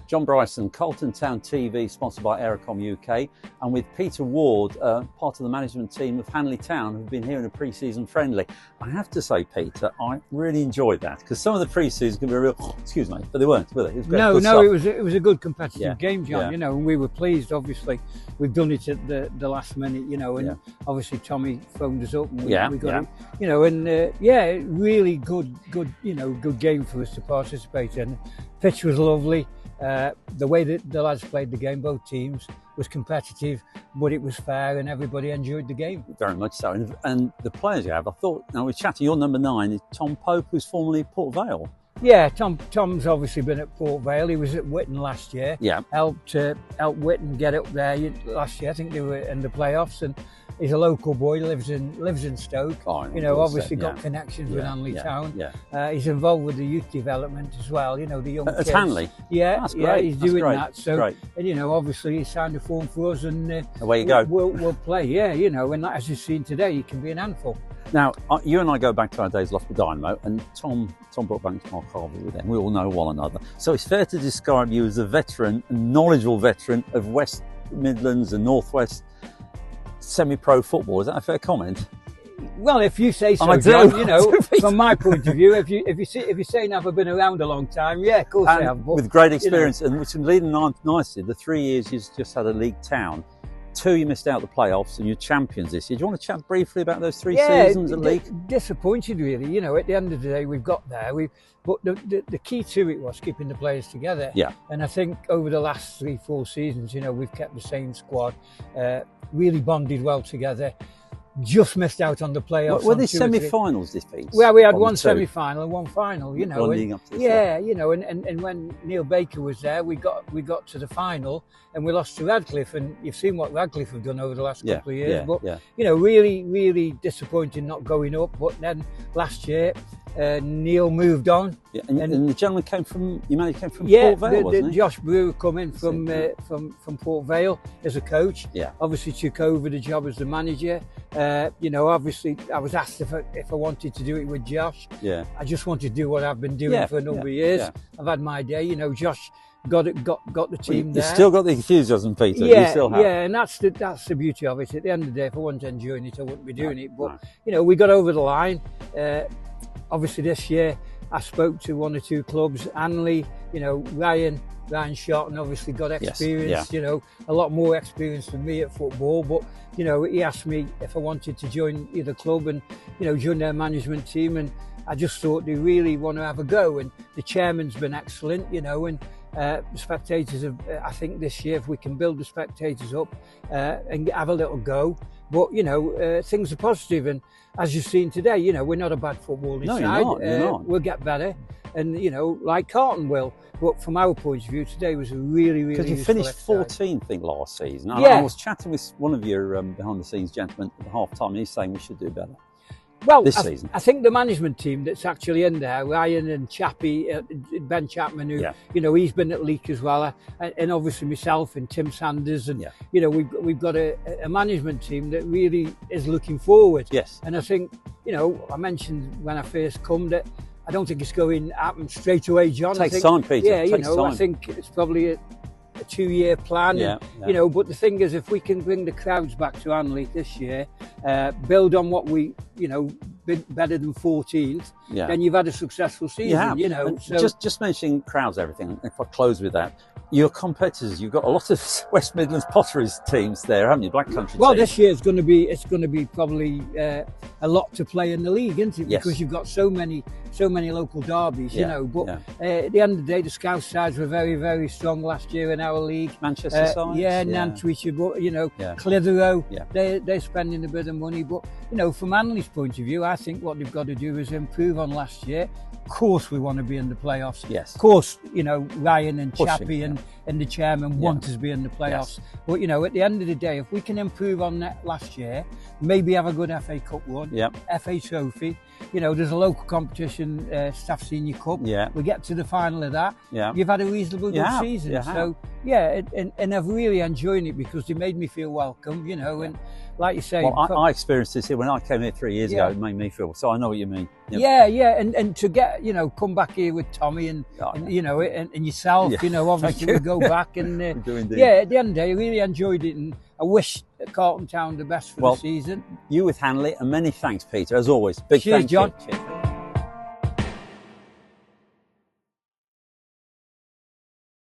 John Bryson, Colton Town TV, sponsored by Aerocom UK, and with Peter Ward, part of the management team of Hanley Town, who've been here in a pre-season friendly. I have to say, Peter, I really enjoyed that, because some of the pre-seasons can be a real, excuse me, but they weren't, were they? It was great, it was a good competitive game, John, you know, and we were pleased, obviously. We've done it at the last minute, you know, and obviously Tommy phoned us up and we got it, you know, and really good, you know, good game for us to participate in. Pitch was lovely. The way that the lads played the game, both teams, was competitive, but it was fair and everybody enjoyed the game. Very much so. And the players you have, I thought, now we're chatting, your number 9 is Tom Pope, who's formerly at Port Vale. Yeah, Tom's obviously been at Port Vale. He was at Whitton last year. Yeah. Helped Whitton get up there last year. I think they were in the playoffs, and he's a local boy, lives in Stoke. Oh, you know, obviously got connections with Hanley Town. Yeah. He's involved with the youth development as well. You know, the young kids. At Hanley. Yeah, that's great. He's doing that. So, great. And you know, obviously he signed a form for us, and away you go. We'll play. Yeah, you know, and as you've seen today, he can be an handful. Now, you and I go back to our days lost with Dynamo, and Tom brought back Mark Harvey with them. We all know one another. So it's fair to describe you as a veteran, a knowledgeable veteran of West Midlands and North West semi-pro football. Is that a fair comment? Well, if you say so, John, you know, from my point of view, if you're saying I've been around a long time, yeah, of course I have. But, with great experience, you know, and which is leading nicely, the 3 years you've just had a league town. 2, you missed out the playoffs and you're champions this year. Do you want to chat briefly about those 3 seasons at league? Disappointed, really. You know, at the end of the day, we've got there. But the key to it was keeping the players together. Yeah. And I think over the last 3-4 seasons, you know, we've kept the same squad, really bonded well together. Just missed out on the playoffs. Were these semi-finals defeats? Well, we had one semi-final and one final, you know. You know, and when Neil Baker was there, we got to the final and we lost to Radcliffe, and you've seen what Radcliffe have done over the last couple of years. You know, really, really disappointing not going up. But then last year, Neil moved on. Yeah, and the gentleman came from Port Vale, wasn't he? Josh Brewer come in from Port Vale as a coach. Yeah. Obviously took over the job as the manager. You know, obviously I was asked if I wanted to do it with Josh. Yeah. I just wanted to do what I've been doing for a number of years. Yeah. I've had my day. You know, Josh got the team there. You've still got the enthusiasm, Peter. Yeah, you still have. Yeah, and that's the beauty of it. At the end of the day, if I wasn't enjoying it, I wouldn't be doing it. But you know, we got over the line. Obviously this year I spoke to 1 or 2 clubs. Hanley, you know, Ryan Shotton obviously got experience, you know, a lot more experience than me at football. But, you know, he asked me if I wanted to join either club and, you know, join their management team. And I just thought they really want to have a go. And the chairman's been excellent, you know, and the spectators have, I think this year, if we can build the spectators up and have a little go. But, you know, things are positive. And as you've seen today, you know, we're not a bad footballing side. You're not. We'll get better. And, you know, like Carlton will. But from our point of view, today was a really, really because you finished 14th, I think, last season. Yeah. I was chatting with one of your behind-the-scenes gentlemen at the half-time, and he's saying we should do better. Well, this season. I think the management team that's actually in there, Ryan and Chappie, Ben Chapman, who, you know, he's been at Leek as well, and obviously myself and Tim Sanders, and you know, we've got a management team that really is looking forward. Yes. And I think, you know, I mentioned when I first come that I don't think it's going to happen straight away, John. It takes time, Peter. Yeah, you know, I think it's probably a 2-year plan. And, you know, but the thing is, if we can bring the crowds back to Hanley this year, build on what we you know, been better than 14th, Yeah. then you've had a successful season, you know. And So just mentioning crowds, everything. If I close with that, your competitors, you've got a lot of West Midlands Potteries teams there, haven't you? Black Country. well, team. this year it's going to be probably a lot to play in the league, isn't it? Yes. Because you've got so many local derbies, you Yeah, know. But yeah. at the end of the day, the Scouse sides were very, very strong last year in our league. Manchester sides. Yeah, Nantwich, but you know, Yeah. Clitheroe, Yeah. they're spending a bit of money. But you know, from Hanley's point of view, I think what they've got to do is improve on last year. Of course, we want to be in the playoffs. Yes. Of course, you know, Ryan and Pushing, Chappie and the chairman want us to be in the playoffs. Yes. But you know, at the end of the day, if we can improve on that last year, maybe have a good FA Cup run, Yep. FA Trophy. You know, there's a local competition, Staff Senior Cup. Yeah. We get to the final of that. Yeah. You've had a reasonably good have, season. you have. So yeah, and I've really enjoyed it because they made me feel welcome. You know, and like you say, Well, I experienced this here when I came here 3 years Yeah. ago. It made me feel. So I know what you mean. Yep. yeah, and to get, you know, come back here with Tommy and, Oh, and you know, and yourself, Yeah. you know, obviously Thank we go back and We do indeed. yeah, at the end of the day, I really enjoyed it, and I wish Carlton Town the best for Well, the season. You with Hanley, and many thanks, Peter, as always. Big Cheers, thank John. you. Cheers.